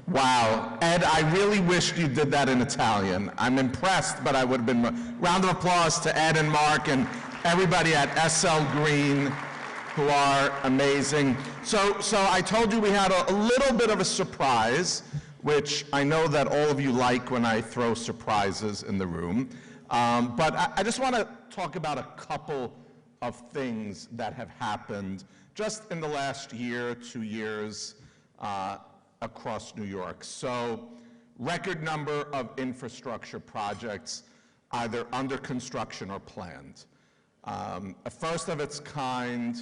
Wow, Ed, I really wished you did that in Italian. I'm impressed, but I would have been, round of applause to Ed and Mark and everybody at SL Green, who are amazing. So I told you we had a little bit of a surprise, which I know that all of you like when I throw surprises in the room. But I just want to talk about a couple of things that have happened just in the last year, 2 years, across New York. So, record number of infrastructure projects either under construction or planned. A first of its kind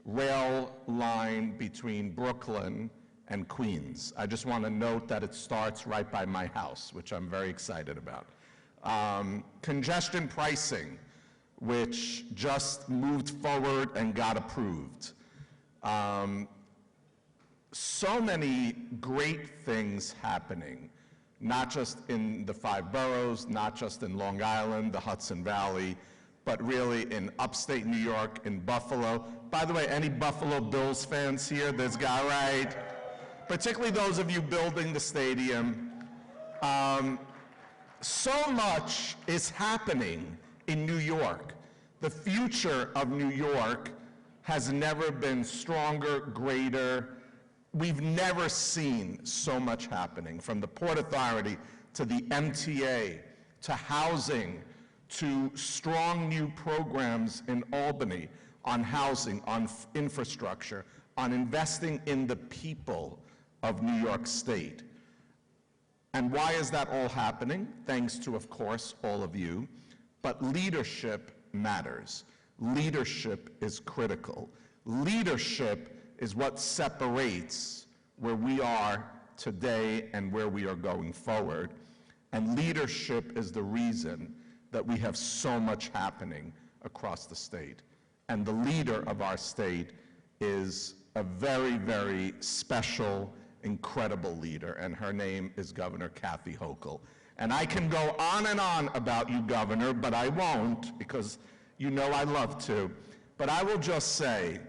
rail line between Brooklyn and Queens. I just want to note that it starts right by my house, which I'm very excited about. Congestion pricing, which just moved forward and got approved. So many great things happening, not just in the 5 boroughs, not just in Long Island, the Hudson Valley, but really in upstate New York, in Buffalo. By the way, any Buffalo Bills fans here? There's a guy, right? Particularly those of you building the stadium. So much is happening in New York. The future of New York has never been stronger, greater. We've never seen so much happening, from the Port Authority to the MTA to housing to strong new programs in Albany on housing, on infrastructure, on investing in the people of New York State. And why is that all happening? Thanks to, of course, all of you. But leadership matters. Leadership is critical. Leadership is what separates where we are today and where we are going forward. And leadership is the reason that we have so much happening across the state. And the leader of our state is a very, very special, incredible leader, and her name is Governor Kathy Hochul. And I can go on and on about you, Governor, but I won't, because you know I love to. But I will just say,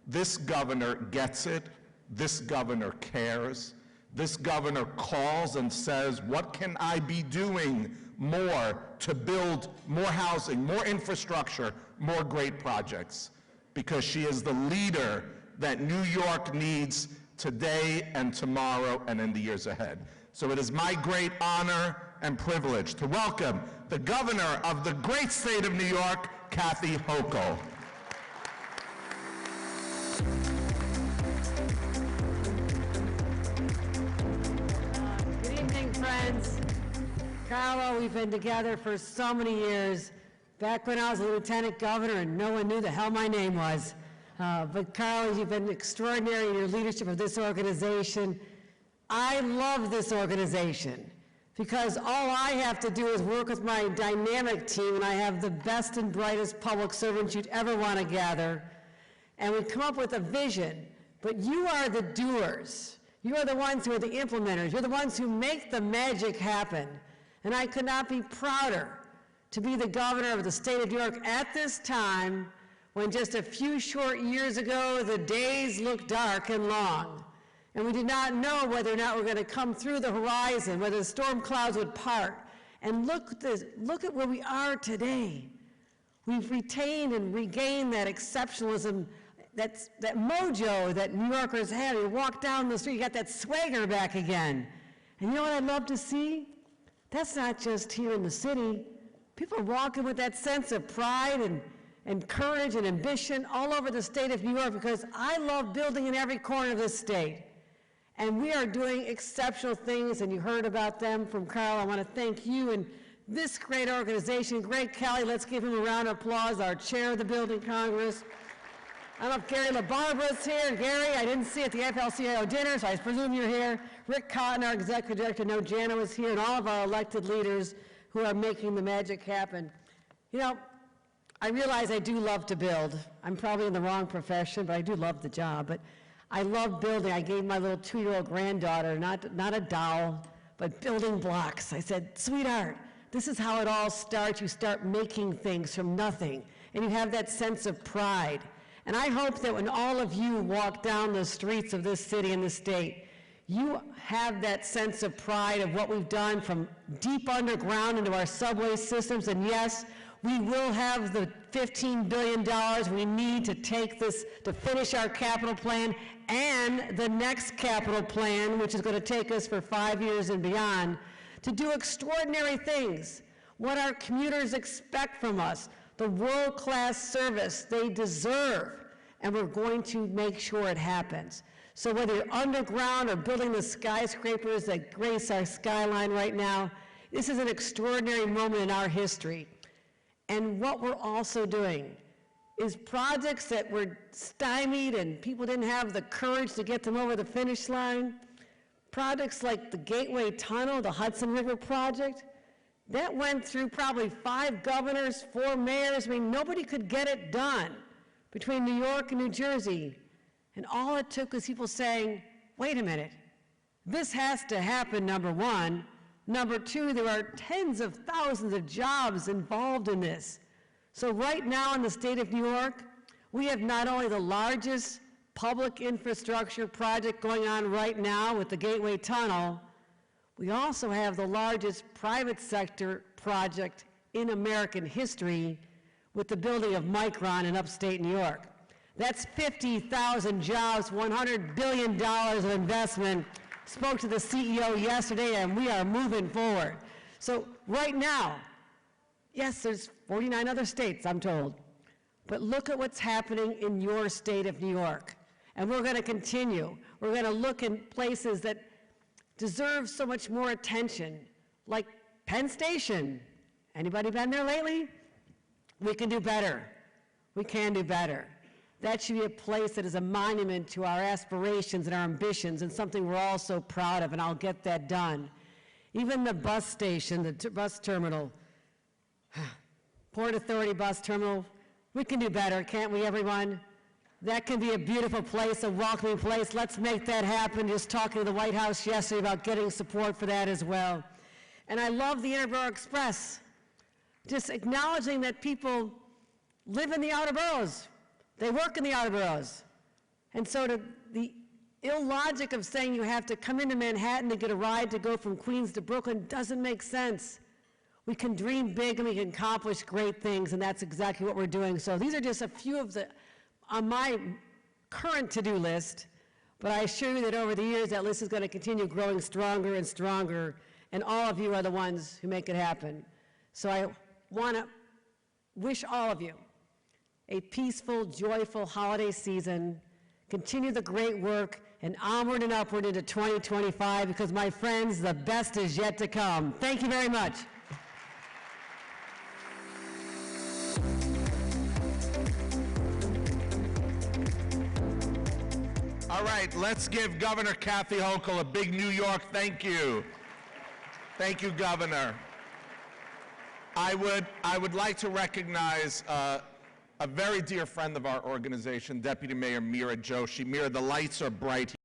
this governor gets it, this governor cares, this governor calls and says, what can I be doing more to build more housing, more infrastructure, more great projects? Because she is the leader that New York needs today and tomorrow and in the years ahead. So it is my great honor and privilege to welcome the governor of the great state of New York, Kathy Hochul. Good evening, friends. Carlo, we've been together for so many years. Back when I was a lieutenant governor and no one knew the hell my name was. But Carlo, you've been extraordinary in your leadership of this organization. I love this organization because all I have to do is work with my dynamic team, and I have the best and brightest public servants you'd ever want to gather. And we come up with a vision, but you are the doers. You are the ones who are the implementers. You're the ones who make the magic happen. And I could not be prouder to be the governor of the state of New York at this time, when just a few short years ago, the days looked dark and long. And we did not know whether or not we're going to come through the horizon, whether the storm clouds would part. And look at where we are today. We've retained and regained that exceptionalism, that mojo that New Yorkers have. You walk down the street, you got that swagger back again. And you know what I'd love to see? That's not just here in the city. People are walking with that sense of pride and courage and ambition all over the state of New York, because I love building in every corner of this state. And we are doing exceptional things, and you heard about them from Carl. I want to thank you and this great organization. Greg Kelly, let's give him a round of applause, our chair of the Building Congress. I don't know if Gary LaBarbera's here. Gary, I didn't see you at the AFL-CIO dinner, so I presume you're here. Rick Cotton, our executive director, no, Jana was here, and all of our elected leaders who are making the magic happen. You know, I realize I do love to build. I'm probably in the wrong profession, but I do love the job. But I love building. I gave my little 2-year-old granddaughter, not a doll, but building blocks. I said, sweetheart, this is how it all starts. You start making things from nothing, and you have that sense of pride. And I hope that when all of you walk down the streets of this city and this state, You have that sense of pride of what we've done from deep underground into our subway systems, and yes, we will have the $15 billion we need to take this, to finish our capital plan and the next capital plan, which is going to take us for 5 years and beyond, to do extraordinary things, what our commuters expect from us, the world-class service they deserve, and we're going to make sure it happens. So whether you're underground or building the skyscrapers that grace our skyline right now, this is an extraordinary moment in our history. And what we're also doing is projects that were stymied and people didn't have the courage to get them over the finish line, projects like the Gateway Tunnel, the Hudson River Project, that went through probably 5 governors, 4 mayors. I mean, nobody could get it done between New York and New Jersey. And all it took was people saying, wait a minute, this has to happen, number one. Number two, there are tens of thousands of jobs involved in this. So right now in the state of New York, we have not only the largest public infrastructure project going on right now with the Gateway Tunnel, we also have the largest private sector project in American history with the building of Micron in upstate New York. That's 50,000 jobs, $100 billion of investment. Spoke to the CEO yesterday, and we are moving forward. So right now, yes, there's 49 other states, I'm told, but look at what's happening in your state of New York. And we're going to continue. We're going to look in places that deserve so much more attention, like Penn Station. Anybody been there lately? We can do better. We can do better. That should be a place that is a monument to our aspirations and our ambitions, and something we're all so proud of, and I'll get that done. Even the bus station, the bus terminal, Port Authority bus terminal, we can do better, can't we, everyone? That can be a beautiful place, a welcoming place. Let's make that happen. Just talking to the White House yesterday about getting support for that as well. And I love the Interborough Express. Just acknowledging that people live in the outer boroughs. They work in the outer boroughs. And so the illogic of saying you have to come into Manhattan to get a ride to go from Queens to Brooklyn doesn't make sense. We can dream big and we can accomplish great things, and that's exactly what we're doing. So these are just a few of the, on my current to-do list, but I assure you that over the years that list is going to continue growing stronger and stronger, and all of you are the ones who make it happen. So I want to wish all of you a peaceful, joyful holiday season. Continue the great work, and onward and upward into 2025, because, my friends, the best is yet to come. Thank you very much. All right, let's give Governor Kathy Hochul a big New York thank you. Thank you, Governor. I would like to recognize a very dear friend of our organization, Deputy Mayor Mira Joshi. Mira, the lights are bright